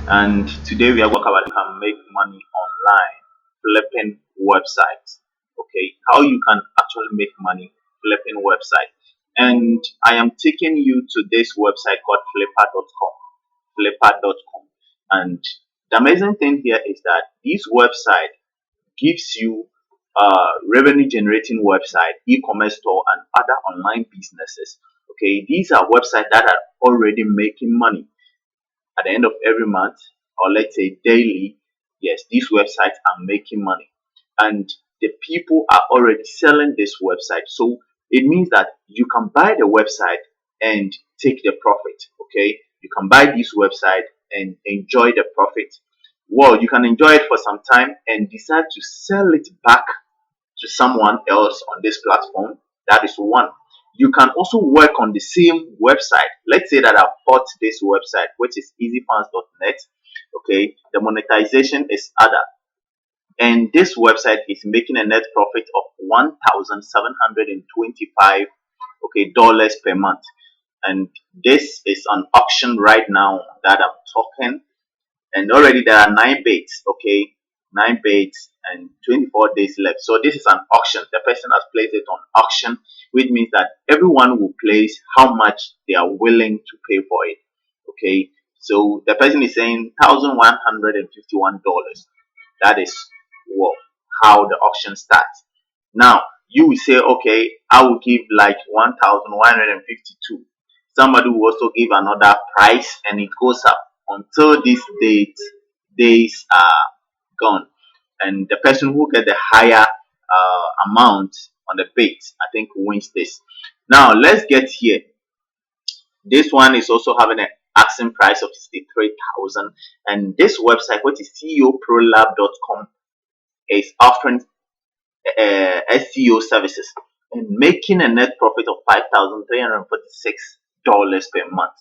And today we are going to talk about how you can make money online flipping websites. Okay, how you can actually make money flipping website. And I am taking you to this website called Flippa.com. Flippa.com. And the amazing thing here is that this website gives you revenue generating website, e-commerce store, and other online businesses. Okay, these are websites that are already making money at the end of every month, or let's say daily. Yes, these websites are making money, and the people are already selling this website. So it means that you can buy the website and take the profit. Okay, you can buy this website and enjoy the profit. Well, you can enjoy it for some time and decide to sell it back to someone else on this platform. That is one. You can also work on the same website. Let's say that I bought this website, which is easyfunds.net. Okay, the monetization is other, and this website is making a net profit of 1,725 dollars per month. And this is an auction right now that I'm talking, and already there are 9 bids. Okay, 9 bids and 24 days left. So this is an auction. The person has placed it on auction, which means that everyone will place how much they are willing to pay for it. Okay, so the person is saying $1,151. That is what, how the auction starts. Now you will say, okay, I will give like 1,152. Somebody will also give another price, and it goes up until this days are gone. And the person who get the higher amount on the bid, I think, wins this. Now let's get here. This one is also having an asking price of 63,000, and this website, which is ceoprolab.com, is offering SEO services and making a net profit of $5,346 per month.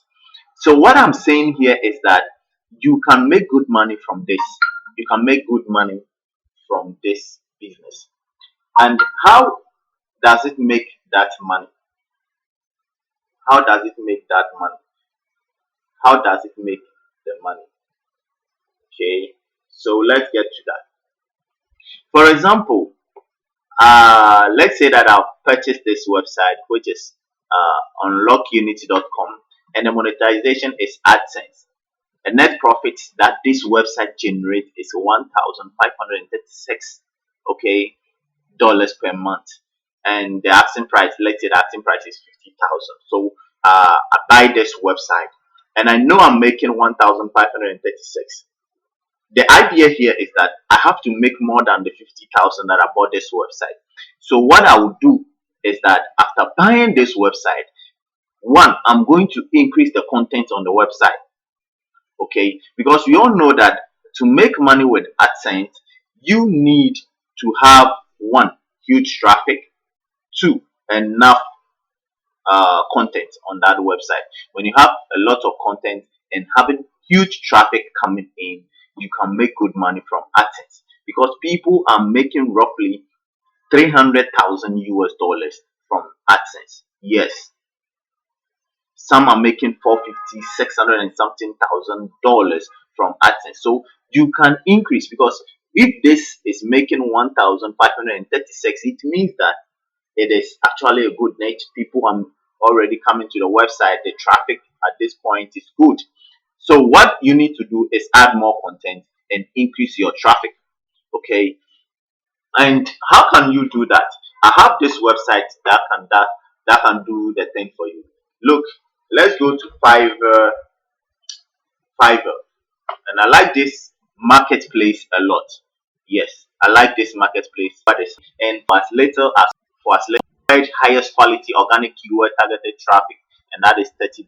So what I'm saying here is that you can make good money from this. You can make good money from this business. And how does it make that money? How does it make that money? How does it make the money? Okay, so let's get to that. For example, let's say that I've purchased this website, which is unlockunity.com, and the monetization is AdSense. The net profit that this website generates is 1,536 dollars per month, and the asking price, let's say the asking price is 50,000. So I buy this website, and I know I'm making 1,536. The idea here is that I have to make more than the 50,000 that I bought this website. So what I will do is that after buying this website, one, I'm going to increase the content on the website. Okay, because we all know that to make money with AdSense, you need to have, one, huge traffic, two, enough content on that website. When you have a lot of content and having huge traffic coming in, you can make good money from AdSense, because people are making roughly 300,000 US dollars from AdSense. Yes, some are making 450, 600 and something thousand dollars from AdSense. So you can increase, because if this is making 1,536, it means that it is actually a good niche. People are already coming to the website. The traffic at this point is good. So what you need to do is add more content and increase your traffic. Okay. And how can you do that? I have this website that can do the thing for you. Look, let's go to Fiverr. And I like this marketplace a lot. Yes, I like this marketplace. And for as little highest quality organic keyword targeted traffic, and that is $30.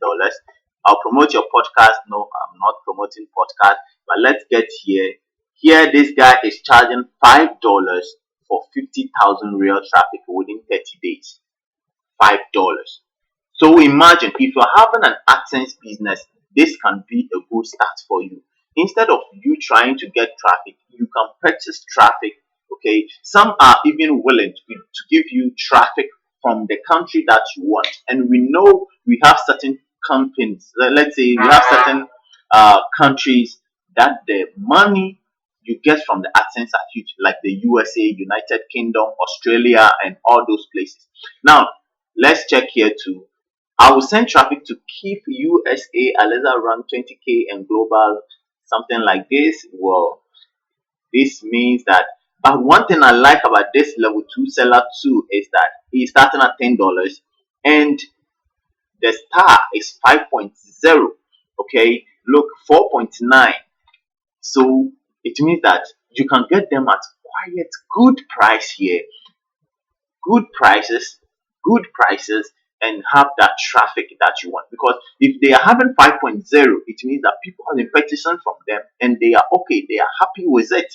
I'll promote your podcast. No, I'm not promoting podcast, but let's get here. Here, this guy is charging $5 for 50,000 real traffic within 30 days. $5. So imagine if you're having an AdSense business, this can be a good start for you. Instead of you trying to get traffic, you can purchase traffic. Okay, some are even willing to give you traffic from the country that you want. And we know we have certain companies. Let's say we have certain countries that the money you get from the AdSense are huge, like the USA, United Kingdom, Australia, and all those places. Now, let's check here too. I will send traffic to keep USA, Alexa run 20K and global, something like this. Well, this means that, but one thing I like about this level 2 seller too is that he's starting at $10 and the star is 5.0. Okay, look, 4.9. So it means that you can get them at quite good price here, good prices, good prices, and have that traffic that you want. Because if they are having 5.0, it means that people have been purchasing from them and they are okay, they are happy with it.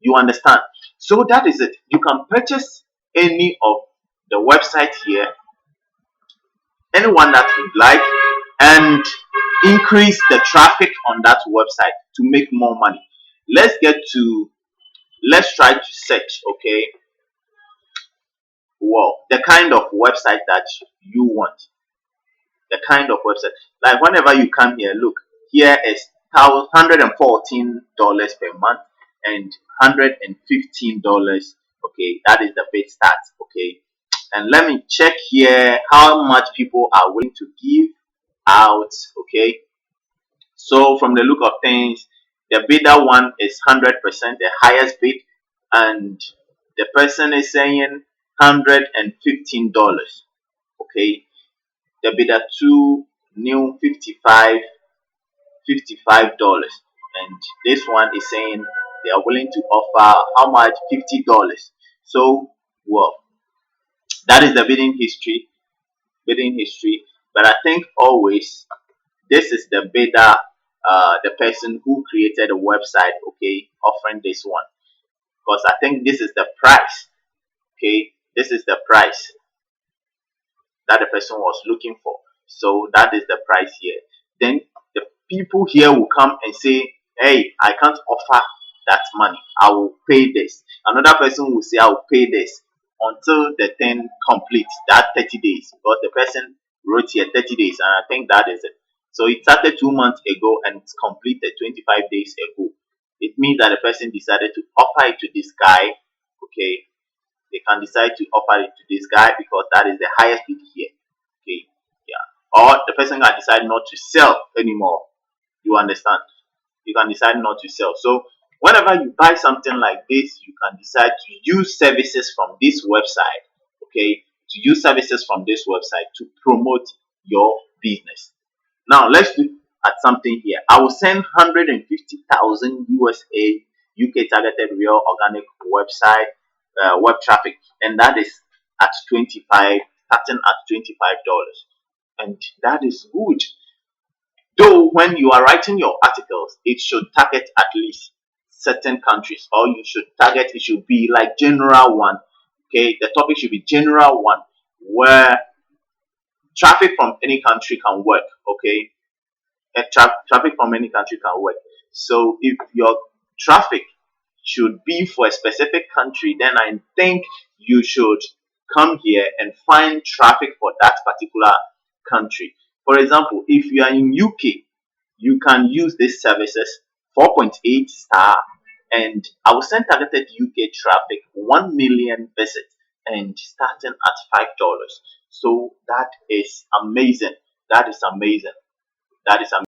You understand? So that is it. You can purchase any of the website here, anyone that you like, and increase the traffic on that website to make more money. Let's get to, let's try to search, okay, well, the kind of website that you want, the kind of website. Like whenever you come here, look, here is $114 per month and $115. Okay, that is the base start. Okay, and let me check here how much people are willing to give out. Okay, so from the look of things, the bidder one is 100%, the highest bid, and the person is saying $115. Okay, the bidder two new 55 $55, and this one is saying they are willing to offer how much, $50. So well, that is the bidding history. But I think always this is the bidder, the person who created a website, okay, offering this one, because I think this is the price. Okay, this is the price that the person was looking for. So that is the price here. Then the people here will come and say, hey, I can't offer that money, I will pay this. Another person will say, I will pay this until the thing completes that 30 days, because the person wrote here 30 days, and I think that is it. So it started 2 months ago and it's completed 25 days ago. It means that the person decided to offer it to this guy. Okay, they can decide to offer it to this guy because that is the highest bid here. Okay, yeah. Or the person can decide not to sell anymore. You understand? You can decide not to sell. So whenever you buy something like this, you can decide to use services from this website. Okay, to use services from this website to promote your business. Now let's look at something here. I will send 150,000 USA UK targeted real organic website web traffic, and that is at 25, starting at $25, and that is good. Though when you are writing your articles, it should target at least certain countries, or you should target, it should be like general one. Okay, the topic should be general one where traffic from any country can work. Okay, traffic from any country can work. So if your traffic should be for a specific country, then I think you should come here and find traffic for that particular country. For example, if you are in UK, you can use these services 4.8 star, and I will send targeted UK traffic 1 million visits and starting at $5. So that is amazing. That is amazing. That is amazing.